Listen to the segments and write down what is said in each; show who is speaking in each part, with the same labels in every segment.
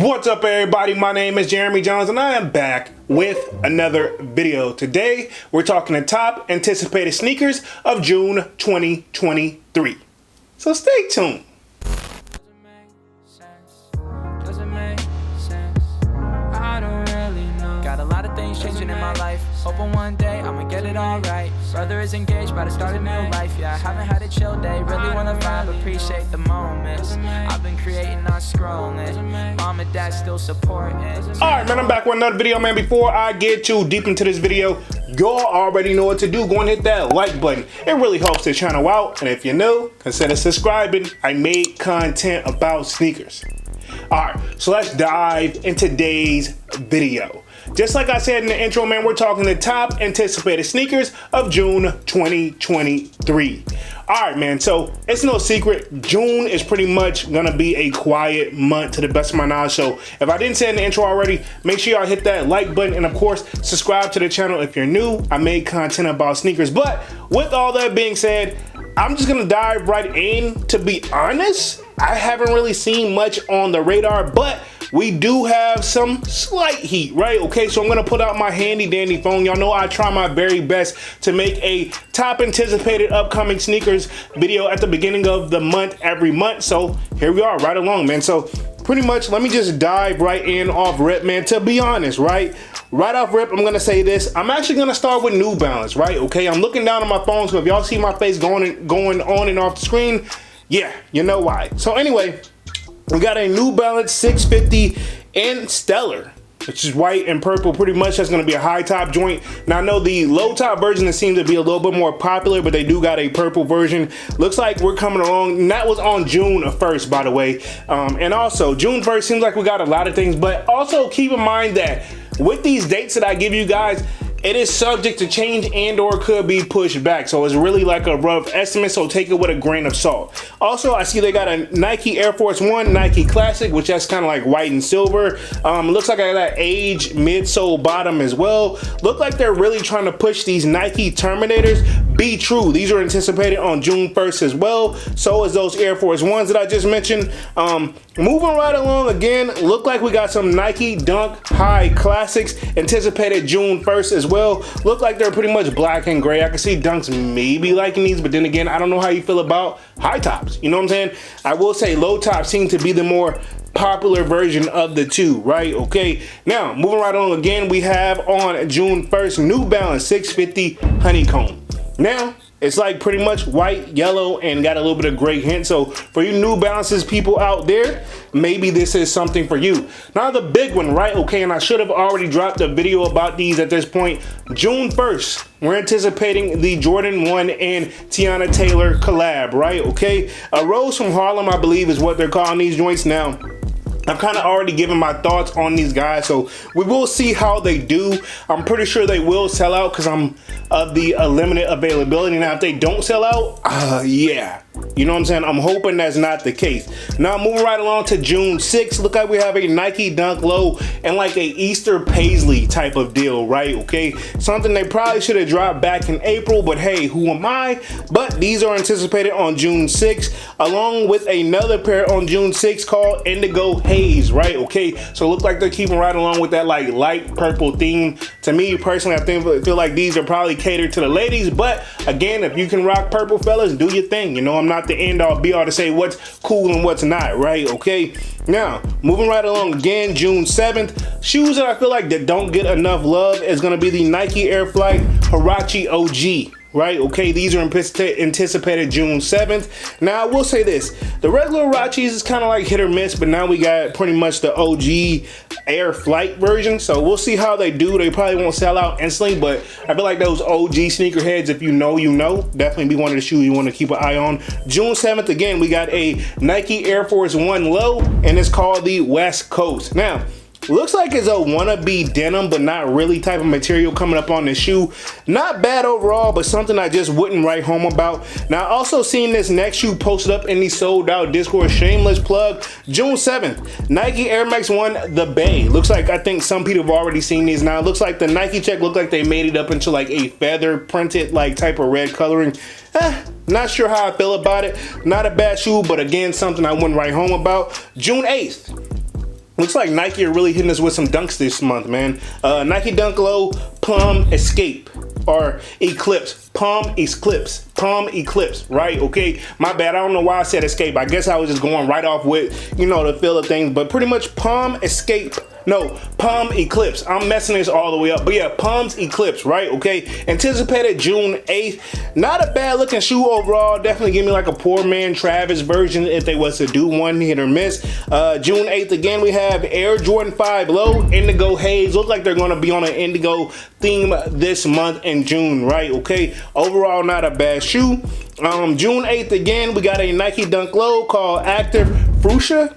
Speaker 1: What's up, everybody? My name is Jeremy Jones and I am back with another video. Today we're talking the top anticipated sneakers of June 2023. So stay tuned.
Speaker 2: Got a lot of things changing in my life. Hoping one day I'ma get it all right. Brother is engaged, about to start a new life. Yeah, I haven't had a chill day. Really wanna vibe, appreciate the moments. I've been creating, not scrolling. Mom and dad still supporting.
Speaker 1: Alright, man, I'm back with another video, man. Before I get too deep into this video, y'all already know what to do. Go and hit that like button. It really helps the channel out. And if you're new, consider subscribing. I made content about sneakers. Alright, so let's dive into today's video. Just like I said in the intro, man, we're talking the top anticipated sneakers of June 2023. Alright, man, so it's no secret, June is pretty much gonna be a quiet month to the best of my knowledge. So if I didn't say in the intro already, make sure y'all hit that like button and of course subscribe to the channel if you're new. I made content about sneakers, but with all that being said, I'm just gonna dive right in. To be honest, I haven't really seen much on the radar, but we do have some slight heat, right? Okay, so I'm gonna put out my handy dandy phone. Y'all know I try my very best to make a top anticipated upcoming sneakers video at the beginning of the month every month. So here we are, right along, man. So pretty much, let me just dive right in off rip, man. To be honest, right off rip, I'm gonna say this. I'm actually gonna start with New Balance, right? Okay, I'm looking down on my phone, so if y'all see my face going on and off the screen, yeah, you know why. So anyway, we got a New Balance 650 in Stellar, which is white and purple. Pretty much that's gonna be a high top joint. Now I know the low top version that seems to be a little bit more popular, but they do got a purple version. Looks like we're coming along, and that was on June 1st, by the way. And also June 1st seems like we got a lot of things, but also keep in mind that with these dates that I give you guys, it is subject to change and or could be pushed back. So it's really like a rough estimate, so take it with a grain of salt. Also, I see they got a Nike Air Force One Nike Classic, which that's kind of like white and silver. Looks like I got that Age midsole bottom as well. Look like they're really trying to push these Nike Terminators be true. These are anticipated on June 1st as well. So is those Air Force Ones that I just mentioned. Moving right along again, look like we got some Nike Dunk High Classics anticipated June 1st as well. Look like they're pretty much black and gray. I can see Dunks maybe liking these, but then again, I don't know how you feel about high tops. You know what I'm saying? I will say low tops seem to be the more popular version of the two, right? Okay, now moving right on again, we have on June 1st New Balance 650 Honeycomb. Now it's like pretty much white, yellow, and got a little bit of gray hint. So for you New Balances people out there, maybe this is something for you. Now the big one, right? Okay, and I should have already dropped a video about these at this point. June 1st, we're anticipating the Jordan 1 and Tiana Taylor collab, right? Okay, a Rose from Harlem, I believe is what they're calling these joints now. I've kind of already given my thoughts on these guys, so we will see how they do. I'm pretty sure they will sell out because I'm of the limited availability. Now, if they don't sell out, yeah. You know what I'm saying? I'm hoping that's not the case. Now, moving right along to June 6th, look like we have a Nike Dunk Low and like a Easter Paisley type of deal, right? Okay, something they probably should have dropped back in April, but hey, who am I? But these are anticipated on June 6th, along with another pair on June 6th called Indigo Haze, right? Okay, so look like they're keeping right along with that like light purple theme. To me personally, I feel like these are probably catered to the ladies, but again, if you can rock purple, fellas, do your thing. You know, I'm not the end all be all to say what's cool and what's not, right? Okay, now moving right along again, June 7th, shoes that I feel like that don't get enough love is going to be the Nike Air Flight Huarache OG, right? Okay, these are anticipated June 7th. Now I will say this, the regular Huaraches is kind of like hit or miss, but now we got pretty much the OG Air Flight version, so we'll see how they do. They probably won't sell out instantly, but I feel like those OG sneakerheads, if you know, you know, definitely be one of the shoes you want to keep an eye on. June 7th, again, we got a Nike Air Force One Low, and it's called the West Coast. Now, looks like it's a wannabe denim, but not really type of material coming up on the shoe. Not bad overall, but something I just wouldn't write home about. Now, also seeing this next shoe posted up in the sold out Discord, shameless plug, June 7th, Nike Air Max 1 The Bay. Looks like, I think some people have already seen these now. It looks like the Nike check looked like they made it up into like a feather printed like type of red coloring. Not sure how I feel about it. Not a bad shoe, but again, something I wouldn't write home about. June 8th. Looks like Nike are really hitting us with some dunks this month, man. Nike Dunk Low Plum Escape or Eclipse. Palm Eclipse, right? Okay, my bad. I don't know why I said escape. I guess I was just going right off with, you know, the feel of things, but pretty much Palm Eclipse. I'm messing this all the way up. But yeah, Palm's Eclipse, right? Okay, anticipated June 8th. Not a bad looking shoe overall. Definitely give me like a poor man Travis version if they was to do one hit or miss. June 8th again, we have Air Jordan 5 Low Indigo Haze. Look like they're going to be on an indigo theme this month in June, right? Okay, overall not a bad shoe. June 8th again, we got a Nike Dunk Low called Active Fuchsia,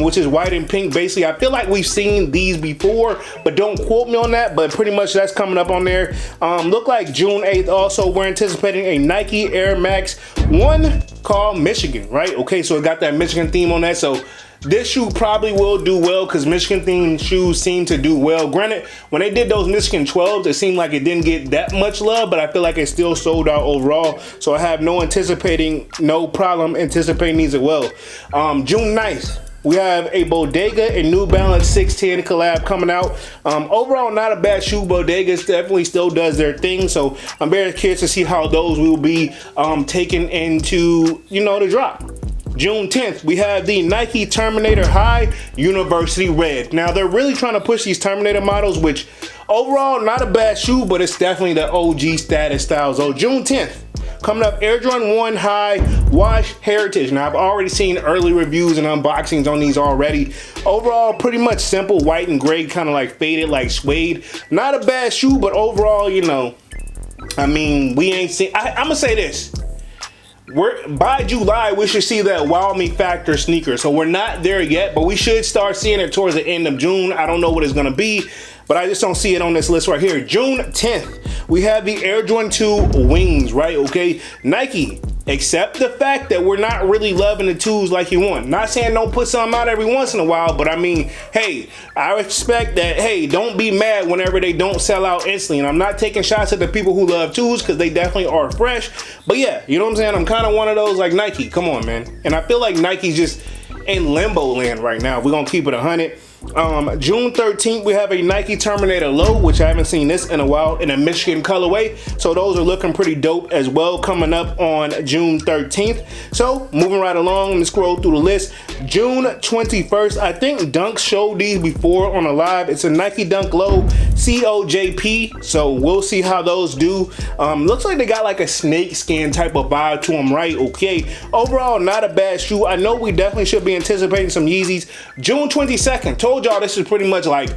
Speaker 1: which is white and pink. Basically, I feel like we've seen these before, but don't quote me on that, but pretty much that's coming up on there. Look like June 8th also, we're anticipating a Nike Air Max 1 called Michigan, right? Okay, so it got that Michigan theme on that, so this shoe probably will do well because Michigan themed shoes seem to do well. Granted, when they did those Michigan 12s, it seemed like it didn't get that much love, but I feel like it still sold out overall. So I have no problem anticipating these as well. June 9th, we have a Bodega and New Balance 610 collab coming out. Overall, not a bad shoe. Bodega definitely still does their thing, so I'm very curious to see how those will be taken into, you know, the drop. June 10th, we have the Nike Terminator High University Red. Now, they're really trying to push these Terminator models, which overall, not a bad shoe, but it's definitely the OG status style. So June 10th, coming up, Air Jordan 1 High Wash Heritage. Now, I've already seen early reviews and unboxings on these already. Overall, pretty much simple, white and gray, kind of like faded, like suede. Not a bad shoe, but overall, you know, I mean, we ain't seen, I'm gonna say this. By July, we should see that Wow Me Factor sneaker. So we're not there yet, but we should start seeing it towards the end of June. I don't know what it's gonna be, but I just don't see it on this list right here. June 10th, we have the Air Jordan 2 Wings, right? Okay, Nike, accept the fact that we're not really loving the twos like you want. Not saying don't put some out every once in a while, but I mean, hey, I expect that, hey, don't be mad whenever they don't sell out instantly. And I'm not taking shots at the people who love twos because they definitely are fresh. But yeah, you know what I'm saying? I'm kind of one of those like Nike. Come on, man. And I feel like Nike's just in limbo land right now. We're going to keep it 100. June 13th, we have a Nike Terminator Low, which I haven't seen this in a while, in a Michigan colorway. So those are looking pretty dope as well, coming up on June 13th. So moving right along, let me scroll through the list. June 21st, I think Dunk showed these before on a live. It's a Nike Dunk Low COJP, so we'll see how those do. Looks like they got like a snake skin type of vibe to them, right? Okay, overall, not a bad shoe. I know we definitely should be anticipating some Yeezys. June 22nd, told y'all this is pretty much like,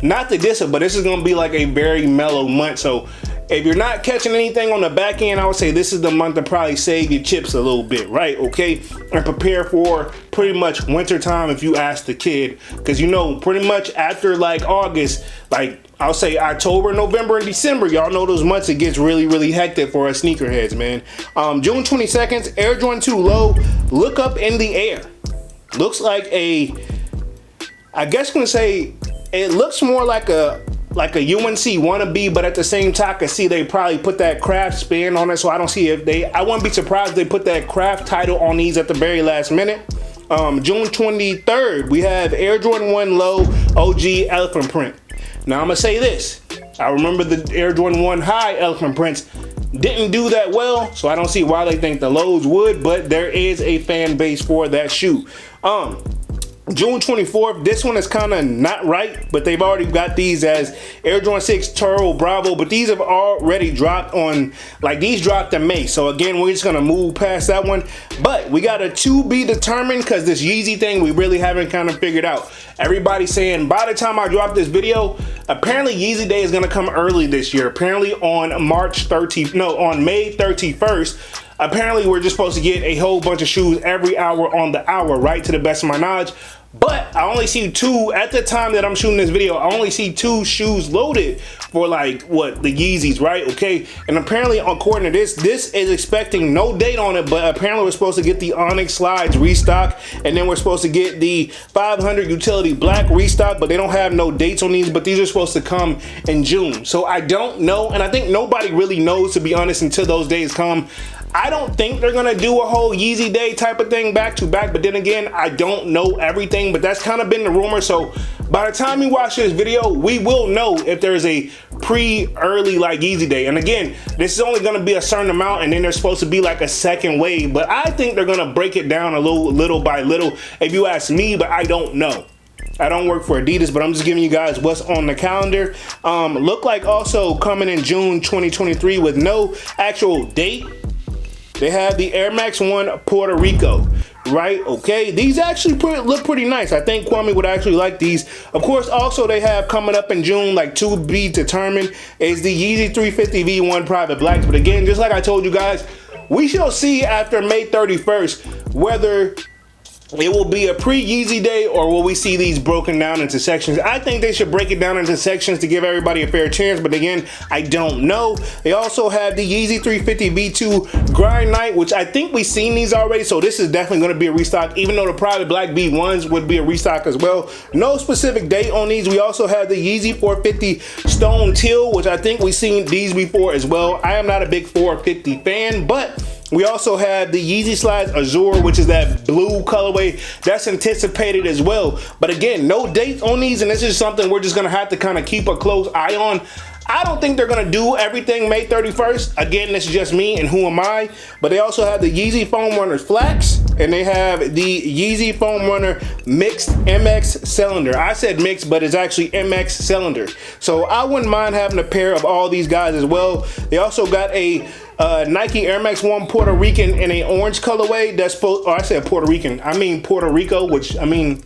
Speaker 1: not the diss, but this is gonna be like a very mellow month. So if you're not catching anything on the back end, I would say this is the month to probably save your chips a little bit, right? Okay, and prepare for pretty much winter time if you ask the kid, because you know, pretty much after like August, like I'll say October, November, and December, y'all know those months it gets really, really hectic for us sneakerheads, man. June 22nd, Air Jordan 2 Low, Look Up in the Air. Looks like a, I guess I'm gonna say, it looks more like a UNC wannabe, but at the same time, I can see they probably put that craft spin on it, so I don't see if I wouldn't be surprised if they put that craft title on these at the very last minute. June 23rd, we have Air Jordan 1 Low OG Elephant Print. Now I'm gonna say this, I remember the Air Jordan 1 High Elephant Prints didn't do that well, so I don't see why they think the lows would, but there is a fan base for that shoe. June 24th, this one is kind of not right, but they've already got these as Air Jordan 6 Turbo Bravo, but these have already dropped on, like these dropped in May. So again, we're just gonna move past that one, but we got a to be determined because this Yeezy thing we really haven't kind of figured out. Everybody's saying by the time I drop this video, apparently Yeezy Day is gonna come early this year. Apparently on May 31st. Apparently, we're just supposed to get a whole bunch of shoes every hour on the hour, right? To the best of my knowledge. But I only see two, at the time that I'm shooting this video, I only see 2 shoes loaded for like, what, the Yeezys, right? Okay, and apparently according to this is expecting no date on it, but apparently we're supposed to get the Onyx Slides restock, and then we're supposed to get the 500 Utility Black restock, but they don't have no dates on these, but these are supposed to come in June. So I don't know, and I think nobody really knows, to be honest, until those days come. I don't think they're gonna do a whole Yeezy Day type of thing back to back, but then again, I don't know everything, but that's kind of been the rumor. So by the time you watch this video, we will know if there's a early like Yeezy Day. And again, this is only gonna be a certain amount, and then there's supposed to be like a second wave, but I think they're gonna break it down a little by little, if you ask me, but I don't know. I don't work for Adidas, but I'm just giving you guys what's on the calendar. Look like also coming in June 2023 with no actual date. They have the Air Max 1 Puerto Rico, right? Okay, these actually look pretty nice. I think Kwame would actually like these. Of course, also they have coming up in June, like to be determined, is the Yeezy 350 V1 Private Blacks. But again, just like I told you guys, we shall see after May 31st whether it will be a pre-Yeezy Day or will we see these broken down into sections. I think they should break it down into sections to give everybody a fair chance, but again, I don't know. They also have the Yeezy 350 V2 Grind Night, which I think we've seen these already, so this is definitely going to be a restock, even though the Private Black V1s would be a restock as well. No specific date on these. We also have the Yeezy 450 Stone Teal, which I think we've seen these before as well. I am not a big 450 fan, but we also have the Yeezy Slides Azure, which is that blue colorway that's anticipated as well. But again, no dates on these, and this is something we're just gonna have to kind of keep a close eye on. I don't think they're gonna do everything May 31st. Again, this is just me and who am I. But they also have the Yeezy Foam Runner Flex, and they have the Yeezy Foam Runner Mixed MX Cylinder. I said mixed, but it's actually MX Cylinder. So I wouldn't mind having a pair of all these guys as well. They also got a Nike Air Max 1 Puerto Rican in a orange colorway. That's supposed, I said Puerto Rican, I mean Puerto Rico, which, I mean,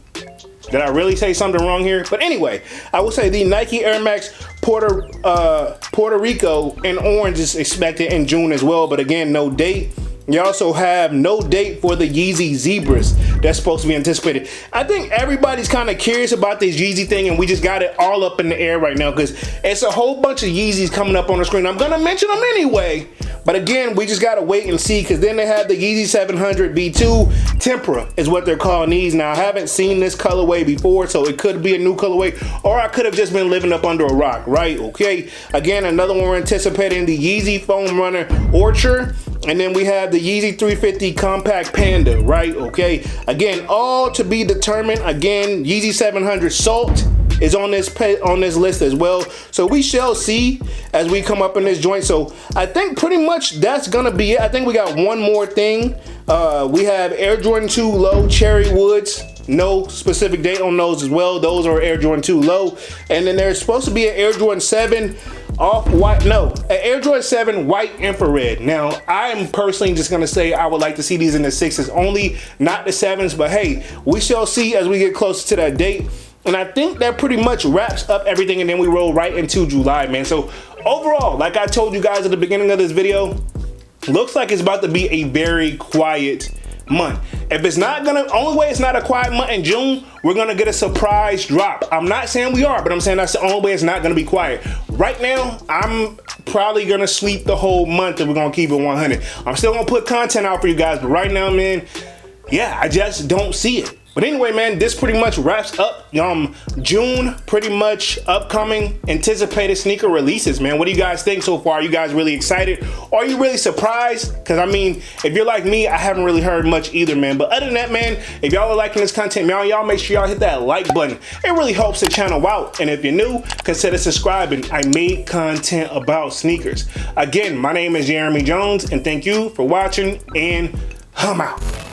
Speaker 1: did I really say something wrong here? But anyway, I will say the Nike Air Max Puerto Rico in orange is expected in June as well, but again, no date. You also have no date for the Yeezy Zebras that's supposed to be anticipated. I think everybody's kind of curious about this Yeezy thing, and we just got it all up in the air right now because it's a whole bunch of Yeezys coming up on the screen. I'm gonna mention them anyway, but again, we just gotta wait and see, because then they have the Yeezy 700 V2 Tempera is what they're calling these. Now, I haven't seen this colorway before, so it could be a new colorway, or I could have just been living up under a rock, right? Okay, again, another one we're anticipating, the Yeezy Foam Runner Orchard. And then we have the Yeezy 350 Compact Panda, right? Okay, again, all to be determined. Again, Yeezy 700 Salt is on this list as well. So we shall see as we come up in this joint. So I think pretty much that's gonna be it. I think we got one more thing. We have Air Jordan 2 Low Cherry Woods. No specific date on those as well. Those are Air Jordan 2 Low. And then there's supposed to be an Air Jordan 7 Off-White, no, an Air Jordan 7 White Infrared. Now, I'm personally just gonna say I would like to see these in the 6s only, not the 7s, but hey, we shall see as we get closer to that date. And I think that pretty much wraps up everything, and then we roll right into July, man. So overall, like I told you guys at the beginning of this video, looks like it's about to be a very quiet month. If it's not gonna, only way it's not a quiet month in June, we're gonna get a surprise drop. I'm not saying we are, but I'm saying that's the only way it's not gonna be quiet. Right now, I'm probably gonna sleep the whole month if we're gonna keep it 100. I'm still gonna put content out for you guys, but right now, man, yeah, I just don't see it. But anyway, man, this pretty much wraps up June, pretty much upcoming anticipated sneaker releases, man. What do you guys think so far? Are you guys really excited? Or are you really surprised? Because, I mean, if you're like me, I haven't really heard much either, man. But other than that, man, if y'all are liking this content, man, y'all make sure y'all hit that like button. It really helps the channel out. And if you're new, consider subscribing. I made content about sneakers. Again, my name is Jeremy Jones, and thank you for watching, and I'm out.